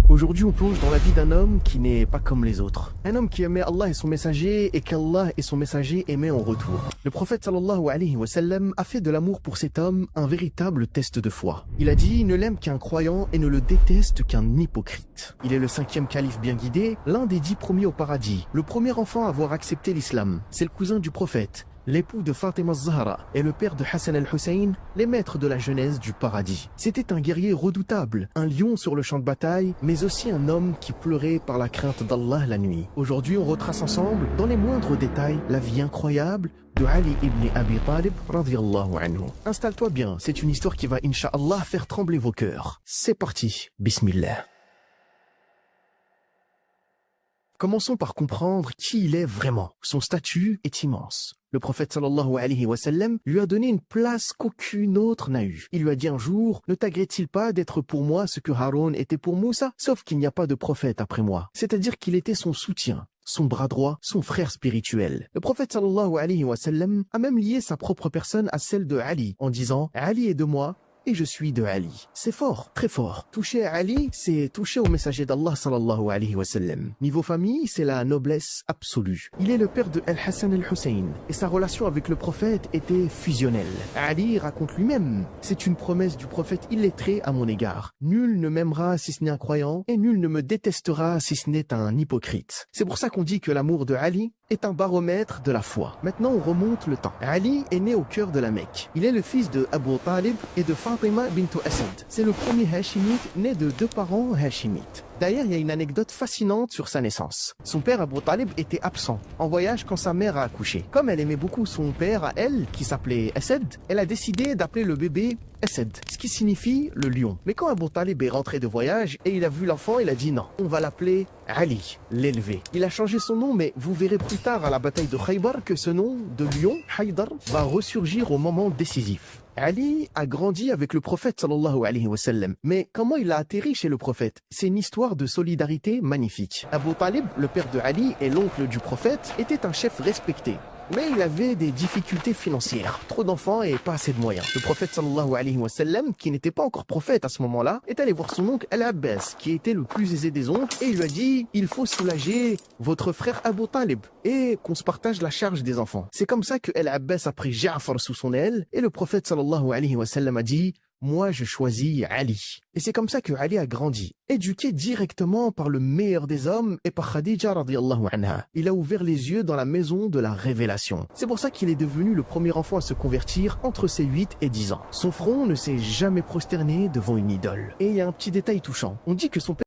Aujourd'hui, on plonge dans la vie d'un homme qui n'est pas comme les autres. Un homme qui aimait Allah et son messager et qu'Allah et son messager aimaient en retour. Le prophète sallallahu alayhi wa sallam a fait de l'amour pour cet homme un véritable test de foi. Il a dit « Ne l'aime qu'un croyant et ne le déteste qu'un hypocrite ». Il est le 5e calife bien guidé, l'un des 10 premiers au paradis, le premier enfant à avoir accepté l'islam. C'est le cousin du prophète, l'époux de Fatima Zahra et le père de Hassan al-Hussein, les maîtres de la jeunesse du paradis. C'était un guerrier redoutable, un lion sur le champ de bataille, mais aussi un homme qui pleurait par la crainte d'Allah la nuit. Aujourd'hui, on retrace ensemble, dans les moindres détails, la vie incroyable de Ali ibn Abi Talib radiyallahu anhu. Installe-toi bien, c'est une histoire qui va, incha'Allah, faire trembler vos cœurs. C'est parti, bismillah. Commençons par comprendre qui il est vraiment. Son statut est immense. Le prophète sallallahu alayhi wa sallam lui a donné une place qu'aucune autre n'a eue. Il lui a dit un jour, ne t'agrée-t-il pas d'être pour moi ce que Haroun était pour Moussa? Sauf qu'il n'y a pas de prophète après moi. C'est-à-dire qu'il était son soutien, son bras droit, son frère spirituel. Le prophète sallallahu alayhi wa sallam a même lié sa propre personne à celle de Ali, en disant, Ali est de moi, et je suis de Ali. C'est fort, très fort. Toucher à Ali, c'est toucher au messager d'Allah sallallahu alayhi wa sallam. Niveau famille, c'est la noblesse absolue. Il est le père de Al-Hassan al-Hussein et sa relation avec le prophète était fusionnelle. Ali raconte lui-même, c'est une promesse du prophète illettré à mon égard. Nul ne m'aimera si ce n'est un croyant et nul ne me détestera si ce n'est un hypocrite. C'est pour ça qu'on dit que l'amour de Ali est un baromètre de la foi. Maintenant, on remonte le temps. Ali est né au cœur de la Mecque. Il est le fils de Abu Talib et de Fatima bint Asad. C'est le premier Hashimite né de 2 parents Hashimites. D'ailleurs, il y a une anecdote fascinante sur sa naissance. Son père Abu Talib était absent, en voyage quand sa mère a accouché. Comme elle aimait beaucoup son père à elle, qui s'appelait Asad, elle a décidé d'appeler le bébé Asad, ce qui signifie le lion. Mais quand Abu Talib est rentré de voyage et il a vu l'enfant, il a dit non, on va l'appeler Ali, l'élevé. Il a changé son nom, mais vous verrez plus tard à la bataille de Khaybar que ce nom de lion, Haydar, va ressurgir au moment décisif. Ali a grandi avec le prophète sallallahu alayhi wa sallam. Mais comment il a atterri chez le prophète? C'est une histoire de solidarité magnifique. Abu Talib, le père de Ali et l'oncle du prophète, était un chef respecté. Mais il avait des difficultés financières, trop d'enfants et pas assez de moyens. Le prophète sallallahu alayhi wa sallam, qui n'était pas encore prophète à ce moment-là, est allé voir son oncle Al-Abbas, qui était le plus aisé des oncles, et il lui a dit « Il faut soulager votre frère Abu Talib et qu'on se partage la charge des enfants. » C'est comme ça que Al-Abbas a pris Ja'far sous son aile, et le prophète sallallahu alayhi wa sallam a dit « Moi, je choisis Ali. » Et c'est comme ça que Ali a grandi, éduqué directement par le meilleur des hommes et par Khadija radiyallahu anha. Il a ouvert les yeux dans la maison de la révélation. C'est pour ça qu'il est devenu le premier enfant à se convertir entre ses 8 et 10 ans. Son front ne s'est jamais prosterné devant une idole. Et il y a un petit détail touchant. On dit que son père